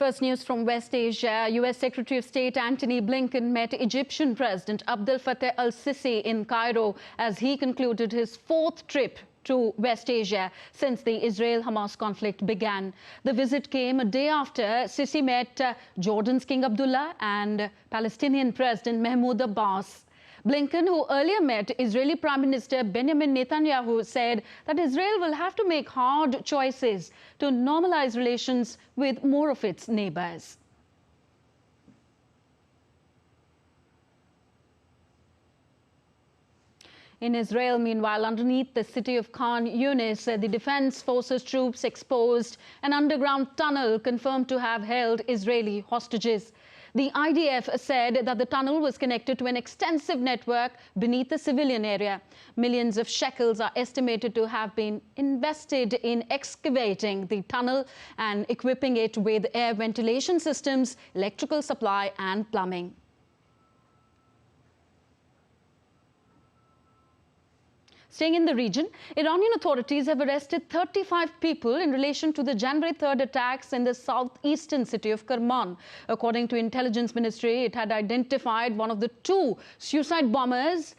First news from West Asia. U.S. Secretary of State Antony Blinken met Egyptian President Abdel Fattah al-Sisi in Cairo as he concluded his fourth trip to West Asia since the Israel-Hamas conflict began. The visit came a day after Sisi met Jordan's King Abdullah and Palestinian President Mahmoud Abbas. Blinken, who earlier met Israeli Prime Minister Benjamin Netanyahu, said that Israel will have to make hard choices to normalize relations with more of its neighbors. In Israel, meanwhile, underneath the city of Khan Yunis, the Defense Forces troops exposed an underground tunnel confirmed to have held Israeli hostages. The IDF said that the tunnel was connected to an extensive network beneath the civilian area. Millions of shekels are estimated to have been invested in excavating the tunnel and equipping it with air ventilation systems, electrical supply and plumbing. Staying in the region, Iranian authorities have arrested 35 people in relation to the January 3rd attacks in the southeastern city of Kerman. According to Intelligence Ministry, it had identified one of the two suicide bombers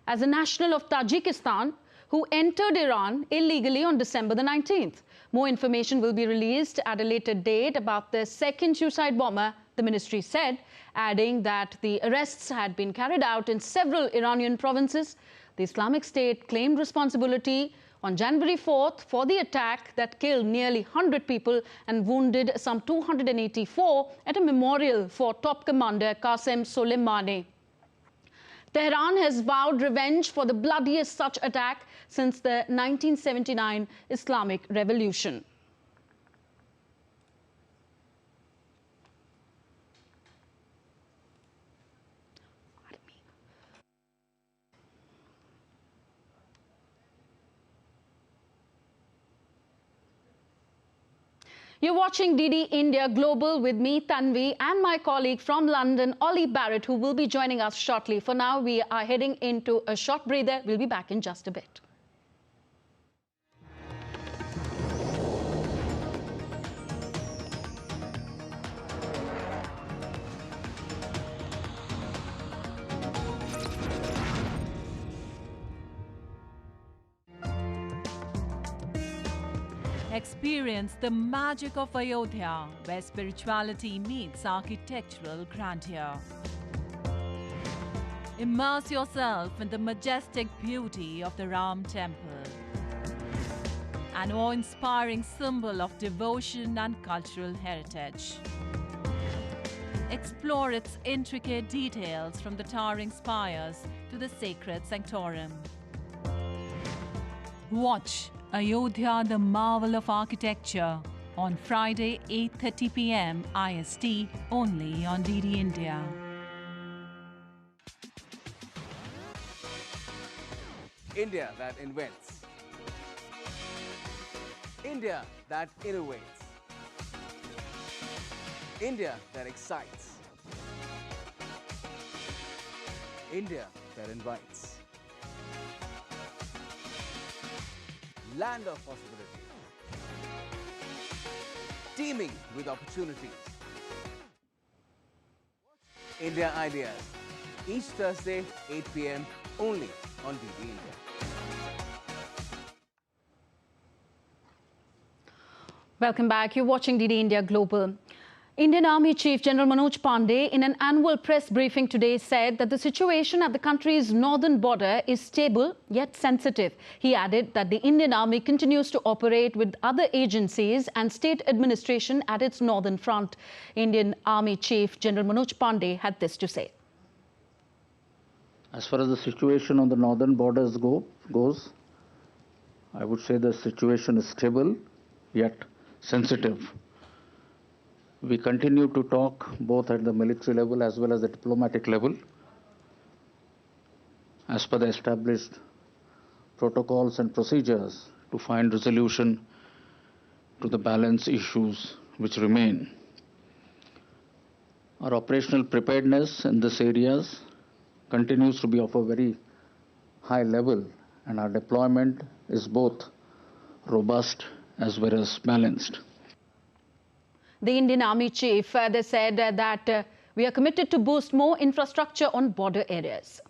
as a national of Tajikistan who entered Iran illegally on December the 19th. More information will be released at a later date about the second suicide bomber, the ministry said, adding that the arrests had been carried out in several Iranian provinces. The Islamic State claimed responsibility on January 4th for the attack that killed nearly 100 people and wounded some 284 at a memorial for top commander Qasem Soleimani. Tehran has vowed revenge for the bloodiest such attack since the 1979 Islamic Revolution. You're watching DD India Global with me, Tanvi, and my colleague from London, Ollie Barrett, who will be joining us shortly. For now, we are heading into a short breather. We'll be back in just a bit. Experience the magic of Ayodhya, where spirituality meets architectural grandeur. Immerse yourself in the majestic beauty of the Ram Temple, an awe-inspiring symbol of devotion and cultural heritage. Explore its intricate details from the towering spires to the sacred sanctorum. Watch Ayodhya, the marvel of architecture, on Friday, 8:30 p.m. IST, only on DD India. India that invents. India that innovates. India that excites. India that invites. Land of possibilities, teeming with opportunities. India Ideas, each Thursday, 8 p.m. only on DD India. Welcome back. You're watching DD India Global. Indian Army Chief General Manoj Pandey, in an annual press briefing today, said that the situation at the country's northern border is stable yet sensitive. He added that the Indian Army continues to operate with other agencies and state administration at its northern front. Indian Army Chief General Manoj Pandey had this to say. As far as the situation on the northern borders goes, I would say the situation is stable yet sensitive. We continue to talk both at the military level as well as the diplomatic level as per the established protocols and procedures to find resolution to the balance issues which remain. Our operational preparedness in these areas continues to be of a very high level, and our deployment is both robust as well as balanced. The Indian Army chief further said that we are committed to boost more infrastructure on border areas.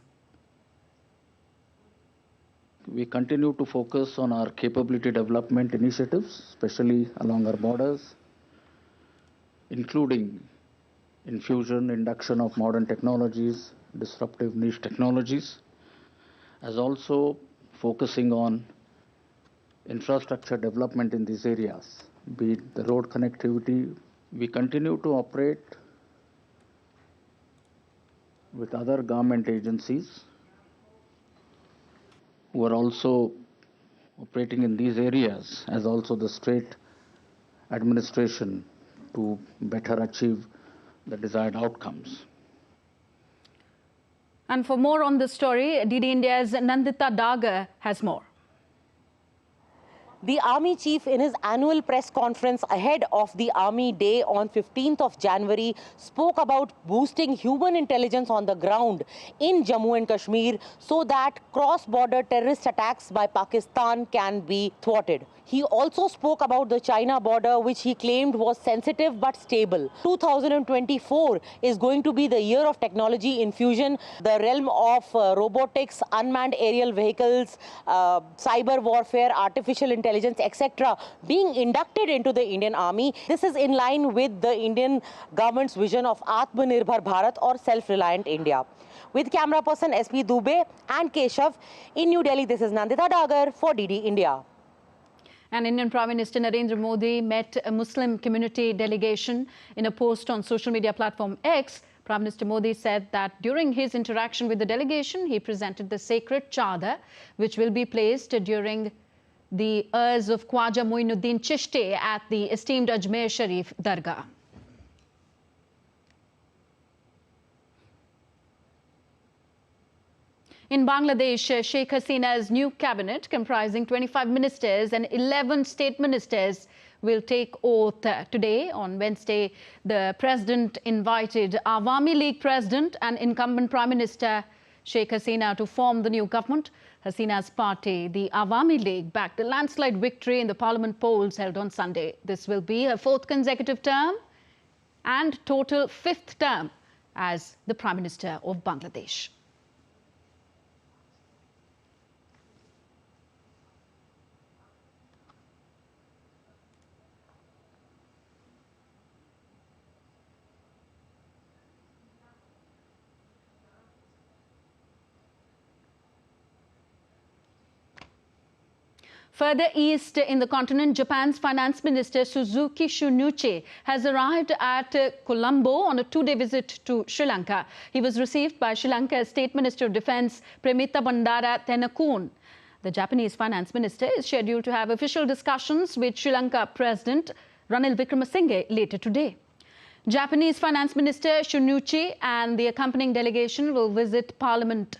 We continue to focus on our capability development initiatives, especially along our borders, including infusion, induction of modern technologies, disruptive niche technologies, as also focusing on infrastructure development in these areas, be it the road connectivity. We continue to operate with other government agencies who are also operating in these areas, as also the state administration, to better achieve the desired outcomes. And for more on this story, DD India's Nandita Dagar has more. The Army Chief, in his annual press conference ahead of the Army Day on 15th of January, spoke about boosting human intelligence on the ground in Jammu and Kashmir so that cross-border terrorist attacks by Pakistan can be thwarted. He also spoke about the China border, which he claimed was sensitive but stable. 2024 is going to be the year of technology infusion. The realm of robotics, unmanned aerial vehicles, cyber warfare, artificial intelligence, etc., being inducted into the Indian Army. This is in line with the Indian government's vision of Atmanirbhar Bharat, or self-reliant India. With camera person SP Dubey and Keshav in New Delhi, this is Nandita Dagar for DD India. And Indian Prime Minister Narendra Modi met a Muslim community delegation. In a post on social media platform X, Prime Minister Modi said that during his interaction with the delegation, he presented the sacred chadar, which will be placed during the Urs of Khwaja Moinuddin Chishti at the esteemed Ajmer Sharif Dargah. In Bangladesh, Sheikh Hasina's new cabinet, comprising 25 ministers and 11 state ministers, will take oath today. On Wednesday, the president invited Awami League president and incumbent Prime Minister Sheikh Hasina to form the new government. Hasina's party, the Awami League, backed a landslide victory in the parliament polls held on Sunday. This will be her fourth consecutive term and total fifth term as the Prime Minister of Bangladesh. Further east in the continent, Japan's Finance Minister Suzuki Shunichi has arrived at Colombo on a two-day visit to Sri Lanka. He was received by Sri Lanka's State Minister of Defence, Premita Bandara Thennakoon. The Japanese Finance Minister is scheduled to have official discussions with Sri Lanka President Ranil Wickremesinghe later today. Japanese Finance Minister Shunichi and the accompanying delegation will visit Parliament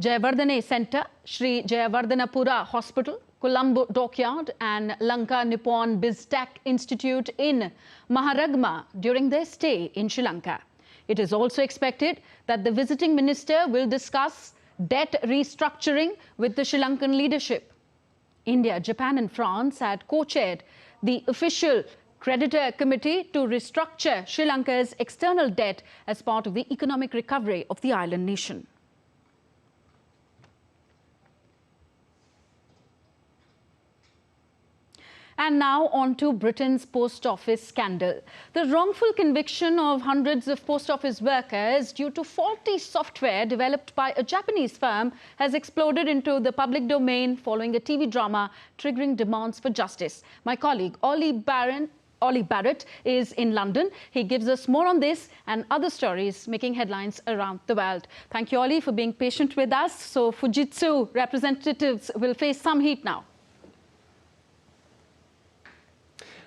Jayawardene Centre, Sri Jayawardhanapura Hospital, Colombo Dockyard and Lanka Nippon BizTech Institute in Maharagma during their stay in Sri Lanka. It is also expected that the visiting minister will discuss debt restructuring with the Sri Lankan leadership. India, Japan and France had co-chaired the official creditor committee to restructure Sri Lanka's external debt as part of the economic recovery of the island nation. And now on to Britain's post office scandal. The wrongful conviction of hundreds of post office workers due to faulty software developed by a Japanese firm has exploded into the public domain following a TV drama triggering demands for justice. My colleague Ollie Barrett is in London. He gives us more on this and other stories making headlines around the world. Thank you, Ollie, for being patient with us. So Fujitsu representatives will face some heat now.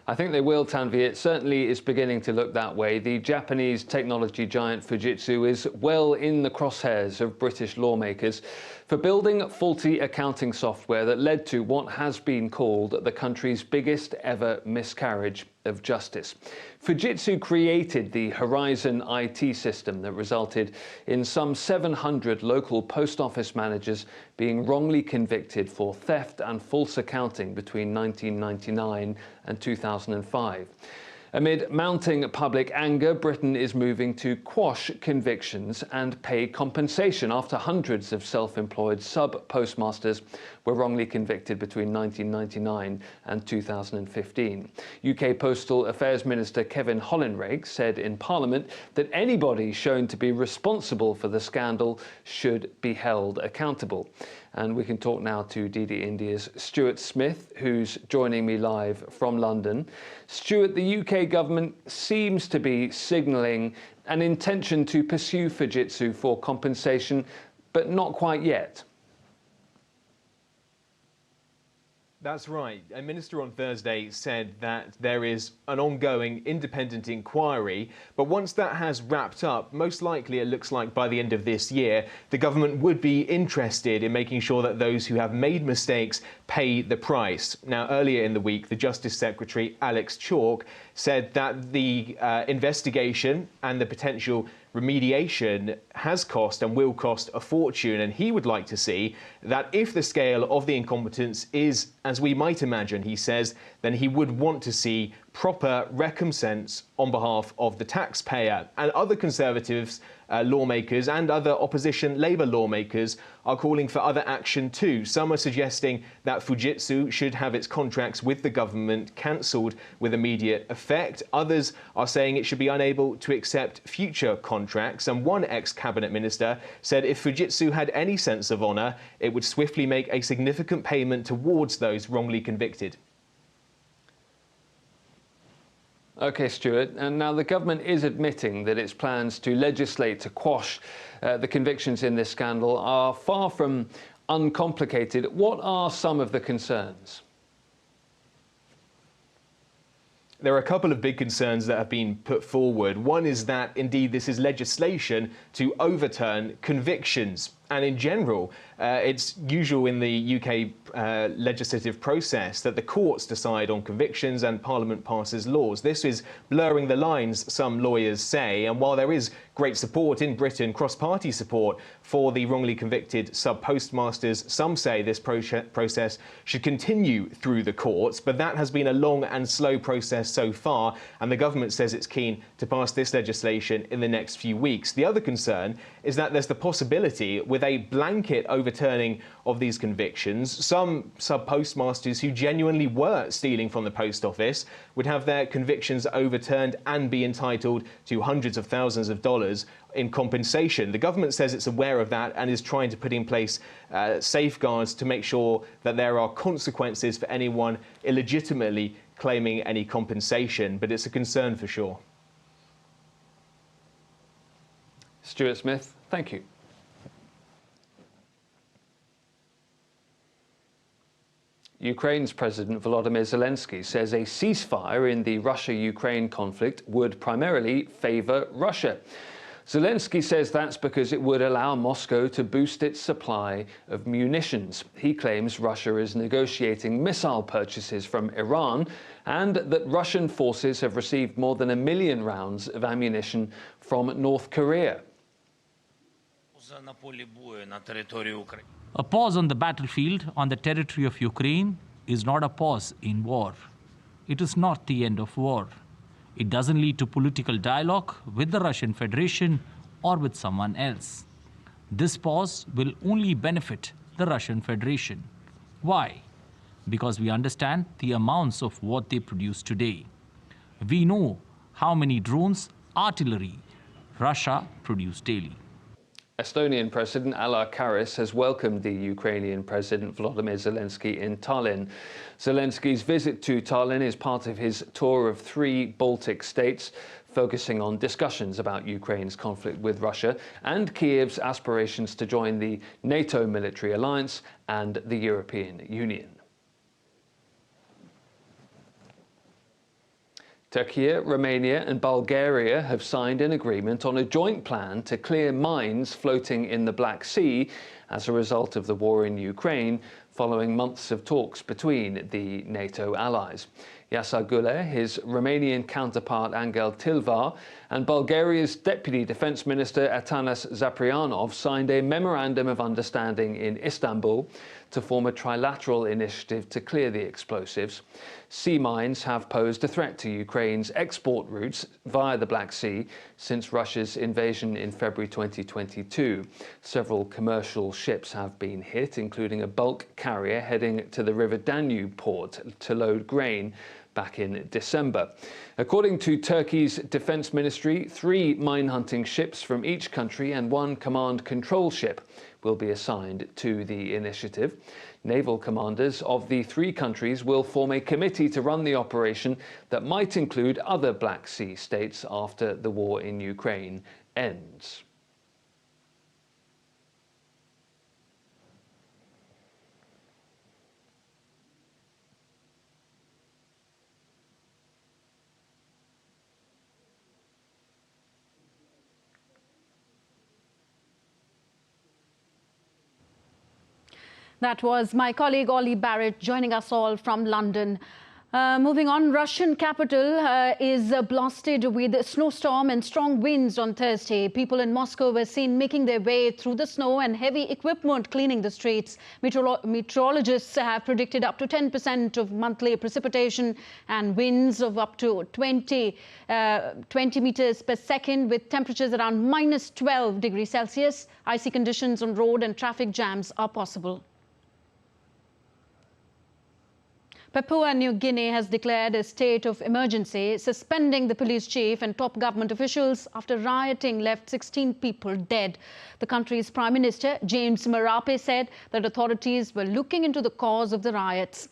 I think they will, Tanvi. It certainly is beginning to look that way. The Japanese technology giant Fujitsu is well in the crosshairs of British lawmakers for building faulty accounting software that led to what has been called the country's biggest ever miscarriage of justice. Fujitsu created the Horizon IT system that resulted in some 700 local post office managers being wrongly convicted for theft and false accounting between 1999 and 2005. Amid mounting public anger, Britain is moving to quash convictions and pay compensation after hundreds of self-employed sub-postmasters were wrongly convicted between 1999 and 2015. UK Postal Affairs Minister Kevin Hollinrake said in Parliament that anybody shown to be responsible for the scandal should be held accountable. And we can talk now to DD India's Stuart Smith, who's joining me live from London. Stuart, the UK government seems to be signalling an intention to pursue Fujitsu for compensation, but not quite yet. That's right. A minister on Thursday said that there is an ongoing independent inquiry, but once that has wrapped up, most likely it looks like by the end of this year, the government would be interested in making sure that those who have made mistakes pay the price. Now, earlier in the week, the Justice Secretary, Alex Chalk, said that the investigation and the potential remediation has cost and will cost a fortune, and he would like to see that if the scale of the incompetence is as we might imagine, he says, then he would want to see proper recompense on behalf of the taxpayer. And other Conservatives, lawmakers and other opposition Labour lawmakers are calling for other action too. Some are suggesting that Fujitsu should have its contracts with the government cancelled with immediate effect. Others are saying it should be unable to accept future contracts. And one ex-cabinet minister said if Fujitsu had any sense of honour, it would swiftly make a significant payment towards those wrongly convicted. OK, Stuart. And now the government is admitting that its plans to legislate to quash the convictions in this scandal are far from uncomplicated. What are some of the concerns? There are a couple of big concerns that have been put forward. One is that, indeed, this is legislation to overturn convictions. And in general, it's usual in the UK legislative process that the courts decide on convictions and Parliament passes laws. This is blurring the lines, some lawyers say, and while there is great support in Britain, cross-party support for the wrongly convicted sub-postmasters, some say this process should continue through the courts, but that has been a long and slow process so far, and the government says it's keen to pass this legislation in the next few weeks. The other concern is that there's the possibility, with a blanket overturning of these convictions, some sub-postmasters who genuinely were stealing from the post office would have their convictions overturned and be entitled to hundreds of thousands of dollars in compensation. The government says it's aware of that and is trying to put in place safeguards to make sure that there are consequences for anyone illegitimately claiming any compensation, but it's a concern for sure. Stuart Smith, thank you. Ukraine's President Volodymyr Zelensky says a ceasefire in the Russia-Ukraine conflict would primarily favour Russia. Zelensky says that's because it would allow Moscow to boost its supply of munitions. He claims Russia is negotiating missile purchases from Iran and that Russian forces have received more than 1 million rounds of ammunition from North Korea. A pause on the battlefield on the territory of Ukraine is not a pause in war. It is not the end of war. It doesn't lead to political dialogue with the Russian Federation or with someone else. This pause will only benefit the Russian Federation. Why? Because we understand the amounts of what they produce today. We know how many drones, artillery Russia produces daily. Estonian President Alar Karis has welcomed the Ukrainian President Volodymyr Zelensky in Tallinn. Zelensky's visit to Tallinn is part of his tour of 3 Baltic states, focusing on discussions about Ukraine's conflict with Russia and Kyiv's aspirations to join the NATO military alliance and the European Union. Turkey, Romania and Bulgaria have signed an agreement on a joint plan to clear mines floating in the Black Sea as a result of the war in Ukraine following months of talks between the NATO allies. Yasar Gule, his Romanian counterpart Angel Tilvar, and Bulgaria's Deputy Defence Minister Atanas Zaprianov signed a memorandum of understanding in Istanbul to form a trilateral initiative to clear the explosives. Sea mines have posed a threat to Ukraine's export routes via the Black Sea since Russia's invasion in February 2022. Several commercial ships have been hit, including a bulk carrier heading to the River Danube port to load grain back in December. According to Turkey's defence ministry, 3 mine-hunting ships from each country and 1 command control ship will be assigned to the initiative. Naval commanders of the 3 countries will form a committee to run the operation that might include other Black Sea states after the war in Ukraine ends. That was my colleague Ollie Barrett joining us all from London. Moving on, Russian capital is blasted with a snowstorm and strong winds on Thursday. People in Moscow were seen making their way through the snow and heavy equipment cleaning the streets. Meteorologists have predicted up to 10% of monthly precipitation and winds of up to 20 meters per second, with temperatures around minus 12 degrees Celsius. Icy conditions on road and traffic jams are possible. Papua New Guinea has declared a state of emergency, suspending the police chief and top government officials after rioting left 16 people dead. The country's Prime Minister, James Marape, said that authorities were looking into the cause of the riots.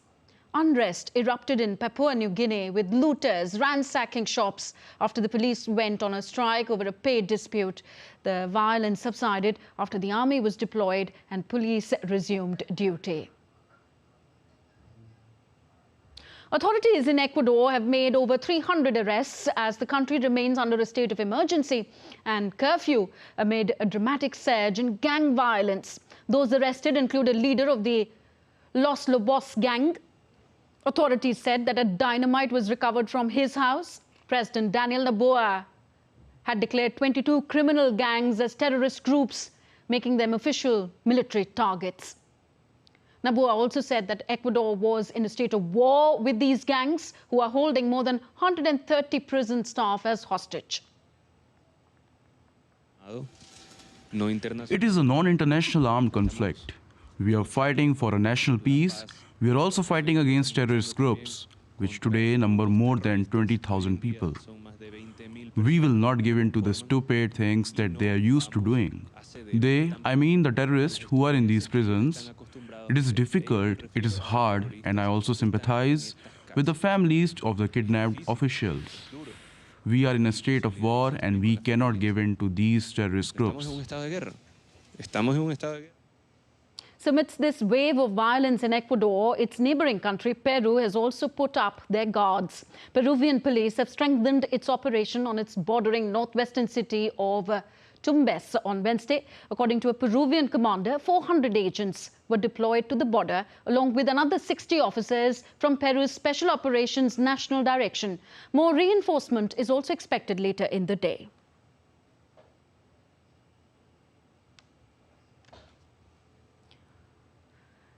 Unrest erupted in Papua New Guinea, with looters ransacking shops after the police went on a strike over a pay dispute. The violence subsided after the army was deployed and police resumed duty. Authorities in Ecuador have made over 300 arrests as the country remains under a state of emergency and curfew amid a dramatic surge in gang violence. Those arrested include a leader of the Los Lobos gang. Authorities said that a dynamite was recovered from his house. President Daniel Noboa had declared 22 criminal gangs as terrorist groups, making them official military targets. Noboa also said that Ecuador was in a state of war with these gangs, who are holding more than 130 prison staff as hostage. It is a non-international armed conflict. We are fighting for a national peace. We are also fighting against terrorist groups, which today number more than 20,000 people. We will not give in to the stupid things that they are used to doing. They, I mean the terrorists who are in these prisons. It is difficult, it is hard, and I also sympathize with the families of the kidnapped officials. We are in a state of war and we cannot give in to these terrorist groups. So amidst this wave of violence in Ecuador, its neighboring country, Peru, has also put up their guards. Peruvian police have strengthened its operation on its bordering northwestern city of Tumbes on Wednesday. According to a Peruvian commander, 400 agents were deployed to the border, along with another 60 officers from Peru's Special Operations National Direction. More reinforcement is also expected later in the day.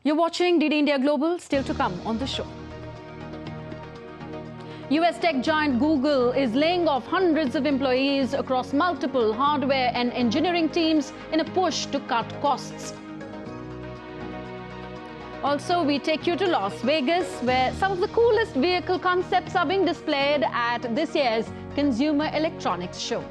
You're watching DD India Global, still to come on the show. US tech giant Google is laying off hundreds of employees across multiple hardware and engineering teams in a push to cut costs. Also, we take you to Las Vegas, where some of the coolest vehicle concepts are being displayed at this year's Consumer Electronics Show.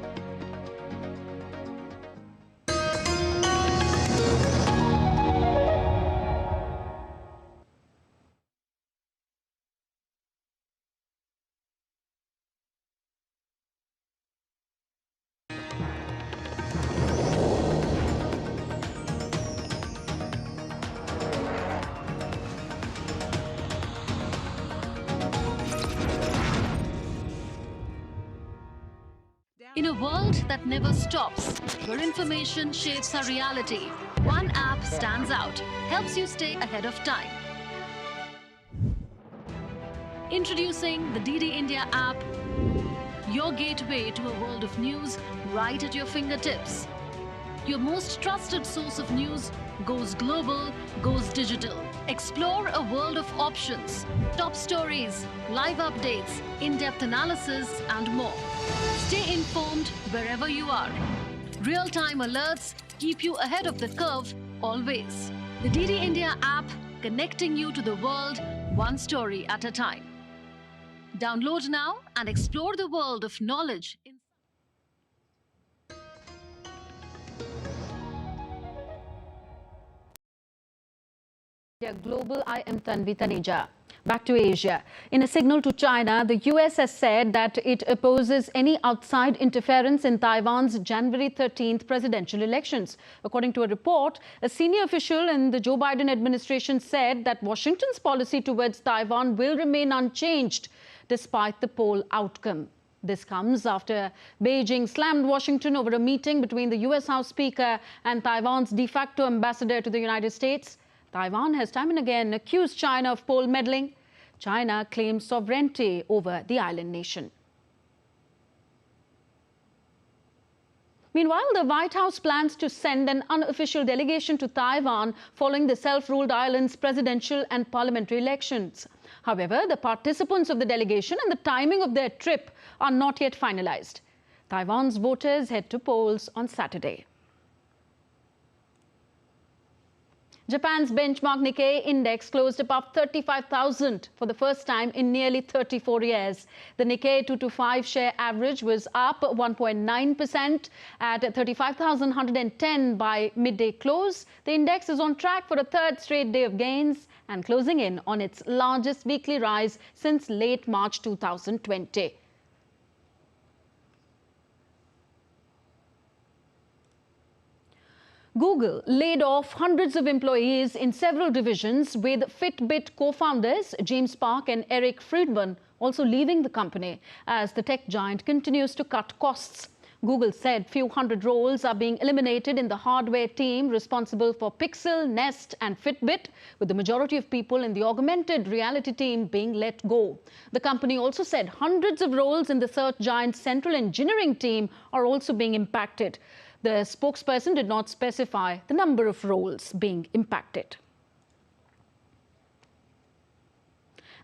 In a world that never stops, where information shapes our reality, one app stands out, helps you stay ahead of time. Introducing the DD India app, your gateway to a world of news right at your fingertips. Your most trusted source of news goes global, goes digital. Explore a world of options, top stories, live updates, in-depth analysis, and more. Stay informed wherever you are. Real-time alerts keep you ahead of the curve always. The DD India app, connecting you to the world one story at a time. Download now and explore the world of knowledge. Global, I am Tanvi Taneja. Back to Asia. In a signal to China, the US has said that it opposes any outside interference in Taiwan's January 13th presidential elections. According to a report, a senior official in the Joe Biden administration said that Washington's policy towards Taiwan will remain unchanged despite the poll outcome. This comes after Beijing slammed Washington over a meeting between the US House Speaker and Taiwan's de facto ambassador to the United States. Taiwan has time and again accused China of poll meddling. China claims sovereignty over the island nation. Meanwhile, the White House plans to send an unofficial delegation to Taiwan following the self-ruled island's presidential and parliamentary elections. However, the participants of the delegation and the timing of their trip are not yet finalized. Taiwan's voters head to polls on Saturday. Japan's benchmark Nikkei index closed above 35,000 for the first time in nearly 34 years. The Nikkei 225 share average was up 1.9% at 35,110 by midday close. The index is on track for a third straight day of gains and closing in on its largest weekly rise since late March 2020. Google laid off hundreds of employees in several divisions, with Fitbit co-founders James Park and Eric Friedman also leaving the company as the tech giant continues to cut costs. Google said few hundred roles are being eliminated in the hardware team responsible for Pixel, Nest and Fitbit, with the majority of people in the augmented reality team being let go. The company also said hundreds of roles in the search giant's central engineering team are also being impacted. The spokesperson did not specify the number of roles being impacted.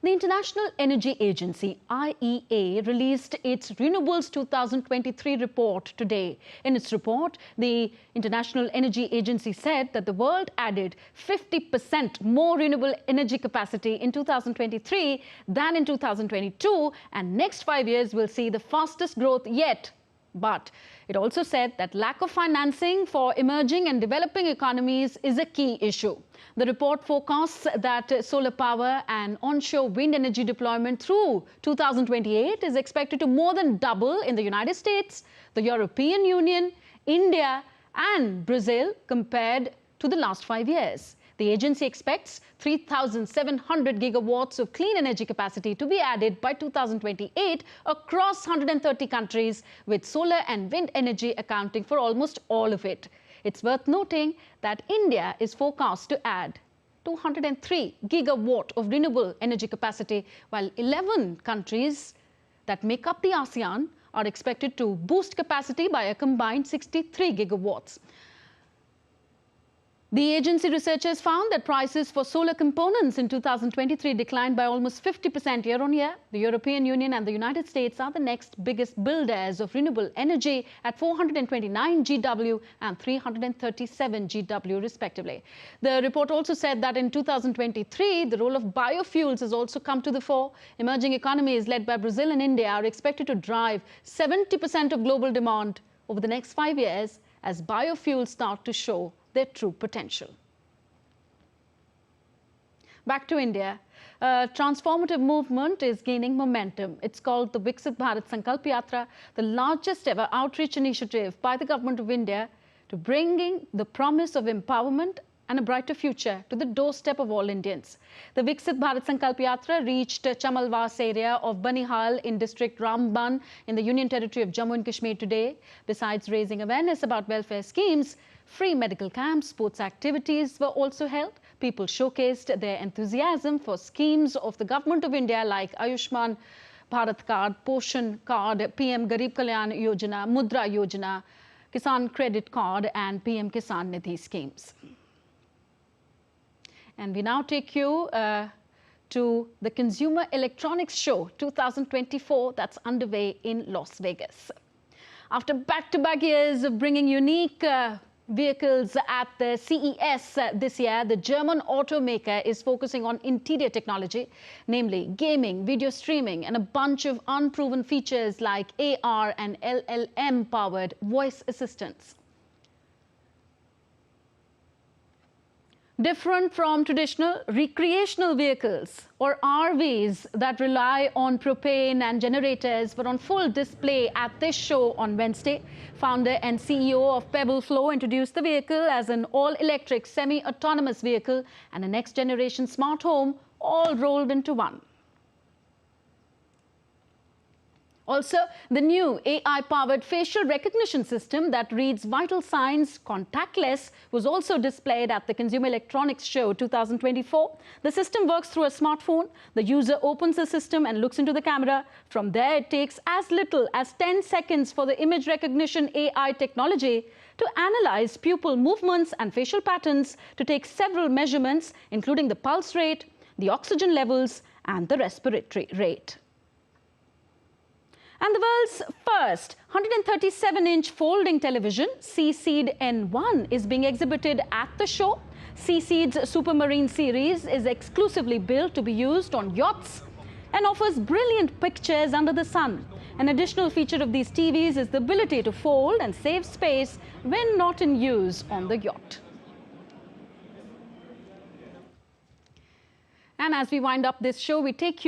The International Energy Agency, IEA, released its Renewables 2023 report today. In its report, the International Energy Agency said that the world added 50% more renewable energy capacity in 2023 than in 2022, and next 5 years will see the fastest growth yet. But it also said that lack of financing for emerging and developing economies is a key issue. The report forecasts that solar power and onshore wind energy deployment through 2028 is expected to more than double in the United States, the European Union, India and Brazil compared to the last 5 years. The agency expects 3,700 gigawatts of clean energy capacity to be added by 2028 across 130 countries, with solar and wind energy accounting for almost all of it. It's worth noting that India is forecast to add 203 gigawatt of renewable energy capacity, while 11 countries that make up the ASEAN are expected to boost capacity by a combined 63 gigawatts. The agency researchers found that prices for solar components in 2023 declined by almost 50% year-on-year. The European Union and the United States are the next biggest builders of renewable energy at 429 GW and 337 GW respectively. The report also said that in 2023, the role of biofuels has also come to the fore. Emerging economies led by Brazil and India are expected to drive 70% of global demand over the next 5 years as biofuels start to show their true potential. Back to India, a transformative movement is gaining momentum. It's called the Viksit Bharat Sankalp Yatra, the largest ever outreach initiative by the Government of India to bringing the promise of empowerment and a brighter future to the doorstep of all Indians. The Viksit Bharat Sankalp Yatra reached Chamalwas area of Banihal in district Ramban in the Union Territory of Jammu and Kashmir today. Besides raising awareness about welfare schemes, Free medical camps, sports activities were also held. People showcased their enthusiasm for schemes of the Government of India like Ayushman Bharat Card, Poshan Card, PM Garib Kalyan Yojana, Mudra Yojana, Kisan Credit Card and PM Kisan Nidhi schemes. And we now take you to the Consumer Electronics Show 2024 that's underway in Las Vegas. After back-to-back years of bringing unique vehicles at the CES this year, the German automaker is focusing on interior technology, namely gaming, video streaming, and a bunch of unproven features like AR and LLM-powered voice assistants. Different from traditional recreational vehicles or RVs that rely on propane and generators were on full display at this show on Wednesday. Founder and CEO of Pebble Flow introduced the vehicle as an all-electric semi-autonomous vehicle and a next-generation smart home all rolled into one. Also, the new AI-powered facial recognition system that reads vital signs contactless was also displayed at the Consumer Electronics Show 2024. The system works through a smartphone. The user opens the system and looks into the camera. From there, it takes as little as 10 seconds for the image recognition AI technology to analyze pupil movements and facial patterns to take several measurements, including the pulse rate, the oxygen levels, and the respiratory rate. And the world's first 137-inch folding television, Sisi N1, is being exhibited at the show. Sisi's Supermarine series is exclusively built to be used on yachts and offers brilliant pictures under the sun. An additional feature of these TVs is the ability to fold and save space when not in use on the yacht. And as we wind up this show, we take you